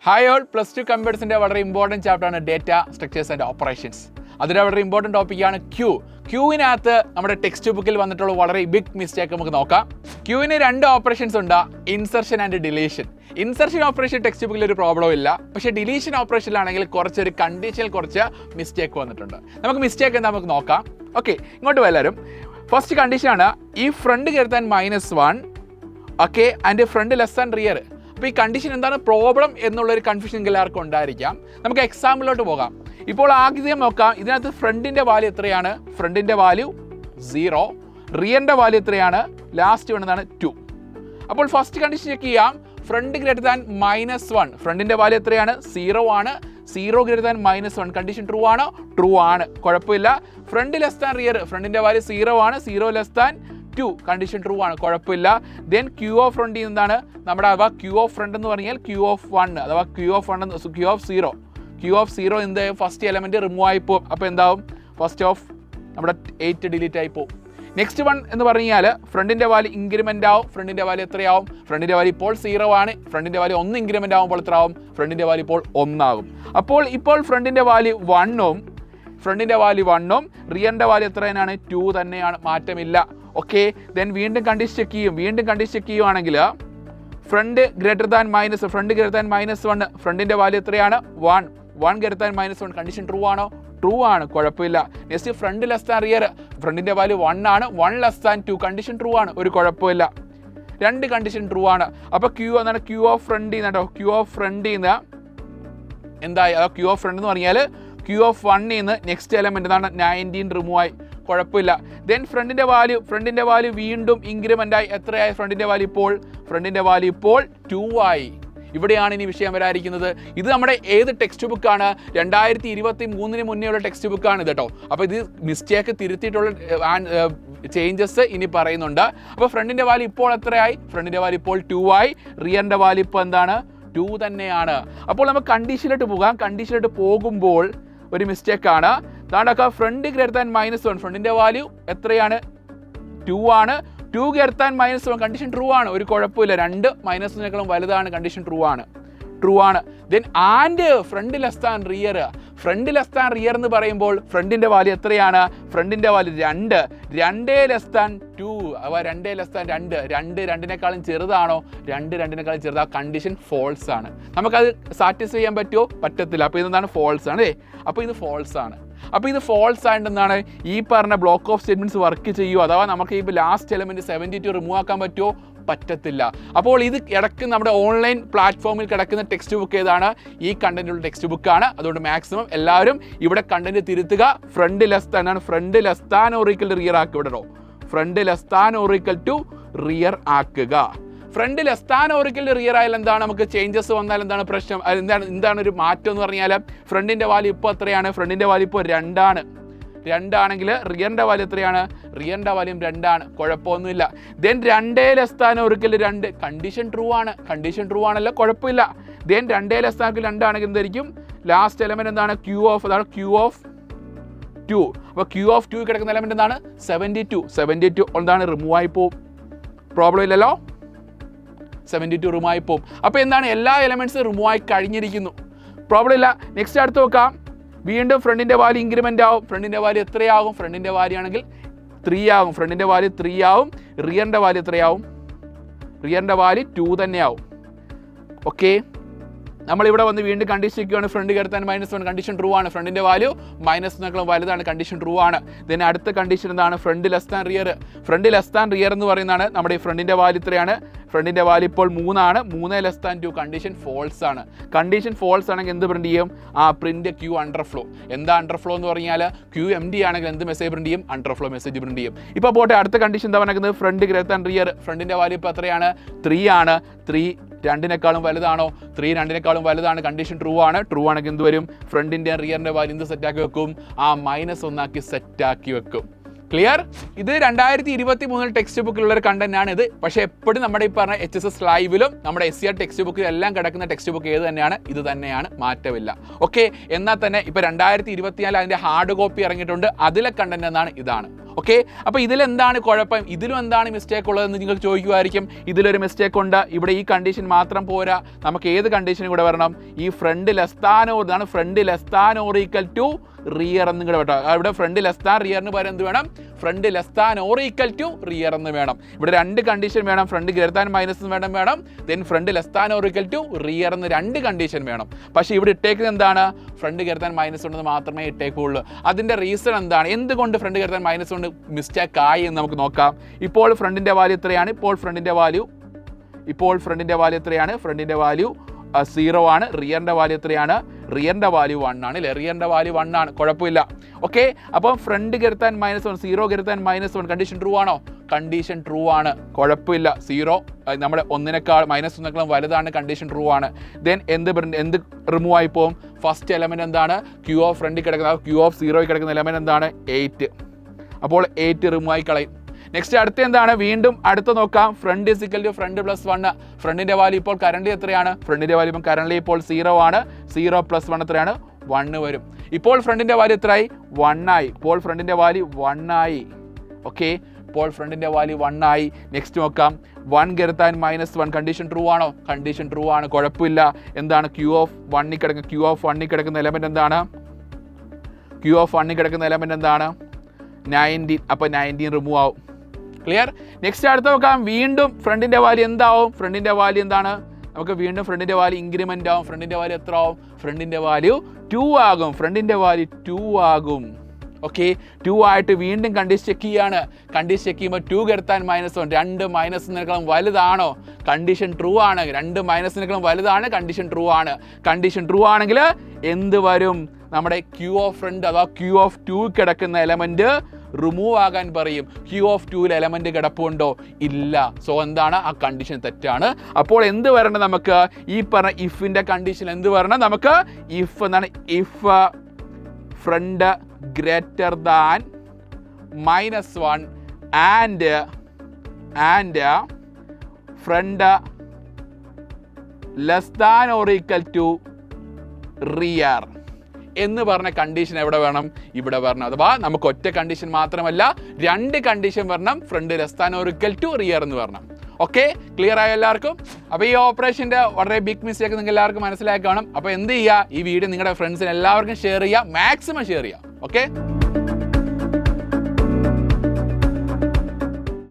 Hi all, plus two കമ്പ്യൂട്ടേഴ്സിൻ്റെ വളരെ important ചാപ്റ്ററാണ് data structures and operations. അതിൻ്റെ വളരെ ഇമ്പോർട്ടൻറ്റ് ടോപ്പിക്കാണ് ക്യൂവിനകത്ത് നമ്മുടെ ടെക്സ്റ്റ് ബുക്കിൽ വന്നിട്ടുള്ള വളരെ ബിഗ് മിസ്റ്റേക്ക് നമുക്ക് നോക്കാം. ക്യൂവിന് രണ്ട് ഓപ്പറേഷൻസ് ഉണ്ട്, insertion and deletion. Insertion operation text ബുക്കിൽ ഒരു പ്രോബ്ലം ഇല്ല, പക്ഷേ ഡിലീഷൻ ഓപ്പറേഷനിലാണെങ്കിൽ കുറച്ചൊരു കണ്ടീഷനിൽ കുറച്ച് മിസ്റ്റേക്ക് വന്നിട്ടുണ്ട്. നമുക്ക് മിസ്റ്റേക്ക് എന്താ നമുക്ക് നോക്കാം. ഓക്കെ, ഇങ്ങോട്ട് എല്ലാവരും. ഫസ്റ്റ് കണ്ടീഷനാണ് ഈ ഫ്രണ്ട് കരുത്താൻ -1 okay and front less and rear. അപ്പോൾ ഈ കണ്ടീഷൻ എന്താണ് പ്രോബ്ലം എന്നുള്ളൊരു കൺഫ്യൂഷൻ എല്ലാവർക്കും ഉണ്ടായിരിക്കാം. നമുക്ക് എക്സാമ്പിളിലോട്ട് പോകാം. ഇപ്പോൾ ആദ്യം നോക്കാം, ഇതിനകത്ത് ഫ്രണ്ടിൻ്റെ വാല്യൂ എത്രയാണ്? ഫ്രണ്ടിൻ്റെ വാല്യൂ 0, റിയറിൻ്റെ വാല്യൂ എത്രയാണ്? ലാസ്റ്റ് വേണ്ടതാണ് 2. അപ്പോൾ ഫസ്റ്റ് കണ്ടീഷൻ ചെക്ക് ചെയ്യാം. ഫ്രണ്ട് ഗ്രേറ്റർ ദാൻ -1, ഫ്രണ്ടിൻ്റെ വാല്യൂ എത്രയാണ്? 0 ആണ്. 0 ഗ്രേറ്റർ ദാൻ -1, കണ്ടീഷൻ ട്രൂ ആണോ? ട്രൂ ആണ്, കുഴപ്പമില്ല. ഫ്രണ്ട് ലെസ് ദാൻ റിയർ, ഫ്രണ്ടിൻ്റെ വാല്യൂ 0 ആണ്. 0 ലെസ് ദാൻ 2, കണ്ടീഷൻ ട്രൂ ആണ്, കുഴപ്പമില്ല. ദെൻ ക്യൂ ഓഫ് ഫ്രണ്ട് എന്താണ്? നമ്മുടെ അഥവാ ക്യൂ ഓഫ് ഫ്രണ്ട് എന്ന് പറഞ്ഞാൽ ക്യൂ ഓഫ് 1 അഥവാ ക്യൂ ഓഫ് 0. ക്യൂ ഓഫ് 0 എന്ത് ഫസ്റ്റ് എലമെൻറ്റ് റിമൂവ് ആയി പോകും. അപ്പോൾ എന്താവും? ഫസ്റ്റ് ഓഫ് നമ്മുടെ 8 ഡിലീറ്റ് ആയി പോകും. നെക്സ്റ്റ് വൺ എന്ന് പറഞ്ഞാൽ ഫ്രണ്ടിൻ്റെ വാല്യൂ ഇൻക്രിമെൻ്റ് ആവും. ഫ്രണ്ടിൻ്റെ വാല്യൂ എത്രയാവും? ഫ്രണ്ടിൻ്റെ വാല്യൂ ഇപ്പോൾ 0 ആണ്. ഫ്രണ്ടിൻ്റെ വാല്യൂ 1 ഇൻക്രിമെൻ്റ് ആവുമ്പോൾ എത്ര ആവും? ഫ്രണ്ടിൻ്റെ വാല്യൂ ഇപ്പോൾ 1 ആകും. അപ്പോൾ ഫ്രണ്ടിൻ്റെ വാല്യൂ 1ഉം റിയറിൻ്റെ വാല്യൂ എത്ര തന്നെയാണ്? 2 തന്നെയാണ്, മാറ്റമില്ല. ഓക്കെ, ദെൻ വീണ്ടും കണ്ടീഷൻ ചെക്ക് ചെയ്യുവാണെങ്കിൽ ഫ്രണ്ട് ഗ്രേറ്റർ ദാൻ -1, ഫ്രണ്ടിൻ്റെ വാല്യൂ എത്രയാണ്? 1 ഗ്രേറ്റർ ദാൻ -1, കണ്ടീഷൻ ട്രൂ ആണോ? ട്രൂ ആണ്, കുഴപ്പമില്ല. Next front less than rear, ഫ്രണ്ടിൻ്റെ വാല്യൂ 1 ആണ്. 1 ലെസ് ദാൻ 2, കണ്ടീഷൻ ട്രൂ ആണ്, ഒരു കുഴപ്പമില്ല. രണ്ട് കണ്ടീഷൻ ട്രൂ ആണ്. അപ്പോൾ ക്യൂ ഓഫ് ഫ്രണ്ടിൽ നിന്ന് ക്യൂ ഓഫ് ഫ്രണ്ടിൽ നിന്ന് എന്തായി? ക്യൂ ഓഫ് ഫ്രണ്ട് എന്ന് പറഞ്ഞാൽ ക്യൂ ഓഫ് 1ൽ നിന്ന് നെക്സ്റ്റ് എലമെൻ്റ് എന്താണ്? 19 റിമൂവ് ആയി, കുഴപ്പമില്ല. ദെൻ ഫ്രണ്ടിൻ്റെ വാല്യൂ വീണ്ടും ഇൻക്രിമെൻ്റ് ആയി. എത്രയായി ഫ്രണ്ടിൻ്റെ വാല്യൂ ഇപ്പോൾ 2 ആയി. ഇവിടെയാണ് ഇനി വിഷയം വരാതിരിക്കുന്നത്. ഇത് നമ്മുടെ ഏത് ടെക്സ്റ്റ് ബുക്കാണ്? 2023 മുന്നേയുള്ള ടെക്സ്റ്റ് ബുക്കാണ് ഇത് കേട്ടോ. അപ്പോൾ ഇത് മിസ്റ്റേക്ക് തിരുത്തിയിട്ടുള്ള ചേഞ്ചസ് ഇനി പറയുന്നുണ്ട്. അപ്പോൾ ഫ്രണ്ടിൻ്റെ വാല്യൂ ഇപ്പോൾ എത്രയായി? ഫ്രണ്ടിൻ്റെ വാല്യൂ ഇപ്പോൾ 2 ആയി. റിയറിൻ്റെ വാല്യൂ ഇപ്പോൾ എന്താണ്? 2 തന്നെയാണ്. അപ്പോൾ നമുക്ക് കണ്ടീഷനിലോട്ട് പോകാം. കണ്ടീഷനിലോട്ട് പോകുമ്പോൾ ഒരു മിസ്റ്റേക്കാണ്. അതാണ്ടൊക്കെ ഫ്രണ്ട് ഗ്രേറ്റർ ദാൻ -1, ഫ്രണ്ടിൻ്റെ വാല്യൂ എത്രയാണ്? 2 ആണ്. 2 ഗ്രേറ്റർ ദാൻ -1, കണ്ടീഷൻ ട്രൂ ആണ്, ഒരു കുഴപ്പമില്ല. 2 -1 വലുതാണ്, കണ്ടീഷൻ ട്രൂ ആണ്. Then and front less than rear എന്ന് പറയുമ്പോൾ ഫ്രണ്ടിൻ്റെ വാല്യൂ എത്രയാണ്? ഫ്രണ്ടിൻ്റെ വാല്യൂ 2, 2 ലെസ് ദാൻ 2 അഥവാ 2 ലെസ് ദാൻ 2, 2 ചെറുതാണോ? 2 2 ചെറുതാ, കണ്ടീഷൻ ഫോൾസ് ആണ്. നമുക്കത് സാറ്റിസ്ഫൈ ചെയ്യാൻ പറ്റുമോ? പറ്റത്തില്ല. അപ്പോൾ ഇതെന്താണ്? ഫോൾസ് ആണ്. അപ്പോൾ ഇത് ഫോൾസ് ആണ്. അപ്പോൾ ഇത് ഫോൾസ് ആയിട്ട് എന്താണ്? ഈ പറഞ്ഞ ബ്ലോക്ക് ഓഫ് സ്റ്റേറ്റ്മെൻറ്റ്സ് വർക്ക് ചെയ്യുമോ? അഥവാ നമുക്ക് ഈ ലാസ്റ്റ് എലമെൻറ്റ് 72 റിമൂവ് ആക്കാൻ പറ്റുമോ? പറ്റത്തില്ല. അപ്പോൾ ഇത് കിടക്കുന്ന നമ്മുടെ ഓൺലൈൻ പ്ലാറ്റ്ഫോമിൽ കിടക്കുന്ന ടെക്സ്റ്റ് ബുക്ക് ഏതാണ്? ഈ കണ്ടന്റുള്ള ടെക്സ്റ്റ് ബുക്കാണ്. അതുകൊണ്ട് മാക്സിമം എല്ലാവരും ഇവിടെ കണ്ടന്റ് തിരുത്തുക. Front less than or equal rear ആക്കി വിടണോ? Front less than or equal to rear ആക്കുക. Front less than or equal rear ആയാൽ എന്താണ്? നമുക്ക് ചേഞ്ചസ് വന്നാൽ എന്താണ് പ്രശ്നം? എന്താണ് ഒരു മാറ്റം എന്ന് പറഞ്ഞാൽ ഫ്രണ്ടിൻ്റെ വാല്യൂ ഇപ്പോൾ എത്രയാണ്? ഫ്രണ്ടിൻ്റെ വാല്യൂ ഇപ്പോൾ 2 ആണ്. 2 ആണെങ്കിൽ റിയറിൻ്റെ വാല്യൂ എത്രയാണ്? റിയറിൻ്റെ വാല്യൂ 2 ആണ്, കുഴപ്പമൊന്നുമില്ല. ദെൻ 2 ലെസ് താൻ ഒരിക്കൽ 2, കണ്ടീഷൻ ട്രൂ ആണല്ലോ, കുഴപ്പമില്ല. ദെൻ 2 ലെസ് താൻ 2 ആണെങ്കിൽ എന്തായിരിക്കും? ലാസ്റ്റ് എലമെൻറ്റ് എന്താണ്? Queue of 2. അപ്പോൾ ക്യൂ ഓഫ് 2 കിടക്കുന്ന എലമെൻറ്റ് എന്താണ്? 72 എന്താണ്? റിമൂവ് ആയി പോവും, പ്രോബ്ലം ഇല്ലല്ലോ. 72 റിമൂവ് ആയി പോവും. അപ്പോൾ എന്താണ്? എല്ലാ എലമെൻറ്റ്സും റിമൂവ് ആയി കഴിഞ്ഞിരിക്കുന്നു, പ്രോബ്ലം ഇല്ല. നെക്സ്റ്റ് അടുത്ത് നോക്കാം. വീണ്ടും ഫ്രണ്ടിൻ്റെ വാല്യൂ ഇൻക്രിമെൻ്റ് ആവും. ഫ്രണ്ടിൻ്റെ വാല്യൂ എത്രയാകും? ഫ്രണ്ടിൻ്റെ വാല്യൂ ആണെങ്കിൽ 3 ആകും. ഫ്രണ്ടിൻ്റെ വാല്യൂ 3 ആവും. റിയറിൻ്റെ വാല്യൂ എത്രയാവും? റിയറിൻ്റെ വാല്യൂ 2 തന്നെയാവും. ഓക്കെ, നമ്മളിവിടെ വന്ന് വീണ്ടും കണ്ടീഷൻ ചെയ്യുകയാണ്. ഫ്രണ്ട് കരുത്താൻ -1, കണ്ടീഷൻ ട്രൂ ആണ്. ഫ്രണ്ടിൻ്റെ വാല്യൂ -1 വലുതാണ്, കണ്ടീഷൻ ട്രൂ ആണ്. ദെൻ അടുത്ത കണ്ടീഷൻ എന്താണ്? ഫ്രണ്ട് ലെസ് താൻ റിയർ എന്ന് പറയുന്നതാണ്. നമ്മുടെ ഈ ഫ്രണ്ടിൻ്റെ വാല്യൂ എത്രയാണ്? ഫ്രണ്ടിൻ്റെ വാല്യൂ ഇപ്പോൾ 3 ആണ്. 3 ലെസ് താൻ 2, കണ്ടീഷൻ ഫോൾസ് ആണ്. കണ്ടീഷൻ ഫോൾസ് ആണെങ്കിൽ എന്ത് പ്രിന്റ് ചെയ്യും? Print queue underflow. എന്താ അണ്ടർഫ്ലോ എന്ന് പറഞ്ഞാൽ ക്യൂ എംപ്റ്റി ആണെങ്കിൽ എന്ത് മെസ്സേജ് പ്രിന്റ് ചെയ്യും? അണ്ടർഫ്ലോ മെസ്സേജ് പ്രിന്റ് ചെയ്യും. ഇപ്പോൾ പോട്ടെ, അടുത്ത കണ്ടീഷൻ എന്താ പറയുന്നത്? ഫ്രണ്ട് ഗ്രേറ്റർ ദാൻ റിയർ, ഫ്രണ്ടിൻ്റെ വാല്യൂ ഇപ്പോൾ എത്രയാണ്? 3 ആണ്. 3 2 വലുതാണോ? 3 2 വലുതാണ്, കണ്ടീഷൻ ട്രൂ ആണെങ്കിൽ എന്ത് വരും? ഫ്രണ്ടിൻ്റെ റിയറിൻ്റെ വാല്യൂ എന്ത് സെറ്റാക്കി വെക്കും? -1 ആക്കി സെറ്റാക്കി വെക്കും. ക്ലിയർ? ഇത് 2023 ടെക്സ്റ്റ് ബുക്കിലുള്ള ഒരു കണ്ടന്റ് ആണ് ഇത്. പക്ഷേ എപ്പോഴും നമ്മുടെ ഈ പറഞ്ഞ HSS ലൈവിലും നമ്മുടെ SCR ടെക്സ്റ്റ് ബുക്കിലും എല്ലാം കിടക്കുന്ന ടെക്സ്റ്റ് ബുക്ക് ഏത് തന്നെയാണ്? ഇത് തന്നെയാണ്, മാറ്റമില്ല. ഓക്കെ, എന്നാൽ തന്നെ ഇപ്പോൾ 2024 അതിൻ്റെ ഹാർഡ് കോപ്പി ഇറങ്ങിയിട്ടുണ്ട്. അതിലെ കണ്ടന്റ് എന്നാണ് ഇതാണ്. ഓക്കെ, അപ്പോൾ ഇതിലെന്താണ് കുഴപ്പം, ഇതിലും എന്താണ് മിസ്റ്റേക്ക് ഉള്ളതെന്ന് നിങ്ങൾ ചോദിക്കുമായിരിക്കും. ഇതിലൊരു മിസ്റ്റേക്ക് ഉണ്ട്, ഇവിടെ ഈ കണ്ടീഷൻ മാത്രം പോരാ, നമുക്ക് ഏത് കണ്ടീഷനും കൂടെ വരണം, ഈ ഫ്രണ്ട് ലെസ് ദാൻ ഓർ ഇതാണ് front less than or equal to rear എന്നും കൂടെ വേണം. ഇവിടെ ഫ്രണ്ട് ലെസ് ദാൻ റിയറിന് പകരം എന്ത് വേണം, front less than or equal to rear എന്ന് വേണം. ഇവിടെ രണ്ട് കണ്ടീഷൻ വേണം, ഫ്രണ്ട് ഗ്രേറ്റർ ദാൻ മൈനസ് വേണം, then front less than or equal to rear എന്ന് രണ്ട് കണ്ടീഷൻ വേണം. പക്ഷേ ഇവിടെ ഇട്ടേക്കുന്നത് എന്താണ്, ഫ്രണ്ട് ഗ്രേറ്റർ ദാൻ മൈനസ് ഉണ്ടെന്ന് മാത്രമേ ഇട്ടേക്കുള്ളൂ. അതിൻ്റെ റീസൺ എന്താണ്, എന്തുകൊണ്ട് ഫ്രണ്ട് ഗ്രേറ്റർ ദാൻ മൈനസ് കൊണ്ട് മിസ്റ്റേക്ക് ആയി എന്ന് നമുക്ക് നോക്കാം. ഇപ്പോൾ ഫ്രണ്ടിൻ്റെ വാല്യൂ എത്രയാണ്, ഇപ്പോൾ ഫ്രണ്ടിൻ്റെ വാല്യൂ എത്രയാണ്, ഫ്രണ്ടിൻ്റെ വാല്യൂ 0 ആണ്. റിയറിൻ്റെ വാല്യൂ എത്രയാണ്, റിയറിൻ്റെ വാല്യൂ 1 ആണ് അല്ലേ, റിയറിൻ്റെ വാല്യൂ 1 ആണ്, കുഴപ്പമില്ല. ഓക്കെ, അപ്പോൾ front greater than -1, 0 greater than -1 condition true ആണോ, കണ്ടീഷൻ ട്രൂ ആണ്, കുഴപ്പമില്ല. 0 നമ്മുടെ -1 വലുതാണ്, കണ്ടീഷൻ ട്രൂ ആണ്. ദെൻ എന്ത് റിമൂവ് ആയി പോകും, ഫസ്റ്റ് എലമെന്റ് എന്താണ്, ക്യൂ ഓഫ് ഫ്രണ്ടിൽ കിടക്കുന്ന ക്യൂ ഓഫ് 0 കിടക്കുന്ന എലമെന്റ് എന്താണ്, 8. അപ്പോൾ 8 റിമൂവ് ആയി കളയും. നെക്സ്റ്റ് അടുത്ത എന്താണ്, വീണ്ടും അടുത്ത നോക്കാം, front is equal to front plus 1. ഫ്രണ്ടിന്റെ വാല്യൂ ഇപ്പോൾ കറന്റ് എത്രയാണ്, ഫ്രണ്ടിന്റെ വാല്യൂ ഇപ്പോൾ കറന്റ് ഇപ്പോൾ 0 ആണ്. 0 + 1 എത്രയാണ്, 1 വരും. ഇപ്പോൾ ഫ്രണ്ടിന്റെ വാല്യൂ എത്രയായി, 1 ആയി. ഇപ്പോൾ ഫ്രണ്ടിന്റെ വാല്യൂ 1 ആയി. ഓക്കെ, ഇപ്പോൾ ഫ്രണ്ടിന്റെ വാല്യൂ 1 ആയി. നെക്സ്റ്റ് നോക്കാം, 1 ഗ്രേറ്റർ ദാൻ -1 കണ്ടീഷൻ ട്രൂ ആണോ, കണ്ടീഷൻ ട്രൂ ആണ്, കുഴപ്പമില്ല. എന്താണ്, ക്യൂ ഓഫ് 1 കിടക്കുന്ന എലമെന്റ് എന്താണ്, ക്യൂ ഓഫ് 1 കിടക്കുന്ന എലമെന്റ് എന്താണ്, 19. അപ്പോൾ 19 റിമൂവ് ആവും. ക്ലിയർ. നെക്സ്റ്റ് അടുത്ത നോക്കാം, വീണ്ടും ഫ്രണ്ടിന്റെ വാല്യൂ എന്താവും, ഫ്രണ്ടിന്റെ വാല്യൂ എന്താണ്, നമുക്ക് വീണ്ടും ഫ്രണ്ടിന്റെ വാല്യൂ ഇൻക്രിമെന്റ് ആവും. ഫ്രണ്ടിന്റെ വാല്യൂ എത്ര ആവും, ഫ്രണ്ടിന്റെ വാല്യൂ 2 ആകും. ഫ്രണ്ടിന്റെ വാല്യൂ 2 ആകും. ഓക്കെ, 2 ആയിട്ട് വീണ്ടും കണ്ടീഷൻ ചെക്ക് ചെയ്യാണ്. കണ്ടീഷൻ ചെക്ക് ചെയ്യുമ്പോൾ 2 ഗ്രേറ്റർ ദാൻ -1, 2 മൈനസിനേക്കാളും വലുതാണോ, കണ്ടീഷൻ ട്രൂ ആണ്. 2 മൈനസിനേക്കാളും വലുതാണ്, കണ്ടീഷൻ ട്രൂ ആണ്. കണ്ടീഷൻ ട്രൂ ആണെങ്കിൽ എന്ത് വരും, നമ്മുടെ ക്യൂ ഓഫ് ഫ്രണ്ട് അഥവാ ക്യൂ ഓഫ് 2 കിടക്കുന്ന എലമെന്റ് റിമൂവ് ആകാൻ പറയും. ക്യൂ ഓഫ് 2 എലമെന്റ് കിടപ്പുണ്ടോ, ഇല്ല. സോ എന്താണ്, ആ കണ്ടീഷൻ തെറ്റാണ്. അപ്പോൾ എന്ത് വരണം, നമുക്ക് ഈ പറഞ്ഞ ഇഫിന്റെ കണ്ടീഷൻ എന്ത് വരണം, നമുക്ക് ഇഫ് എന്താണ്, if front greater than -1 and front less than or equal to rear എന്ന് പറഞ്ഞ കണ്ടീഷൻ എവിടെ വേണം, ഇവിടെ വരണം. അഥവാ നമുക്ക് ഒറ്റ കണ്ടീഷൻ മാത്രമല്ല, 2 കണ്ടീഷൻ വരണം, front less than or equal to rear എന്ന് വരണം. ഓക്കെ, ക്ലിയർ ആയോ എല്ലാവർക്കും? അപ്പോൾ ഈ ഓപ്പറേഷൻ്റെ വളരെ ബിഗ് മിസ്റ്റേക്ക് നിങ്ങൾക്ക് എല്ലാവർക്കും മനസ്സിലാക്കി കാണും. അപ്പോൾ എന്ത് ചെയ്യുക, ഈ വീഡിയോ നിങ്ങളുടെ ഫ്രണ്ട്സിന് എല്ലാവർക്കും ഷെയർ ചെയ്യുക, മാക്സിമം ഷെയർ ചെയ്യുക. ഓക്കെ.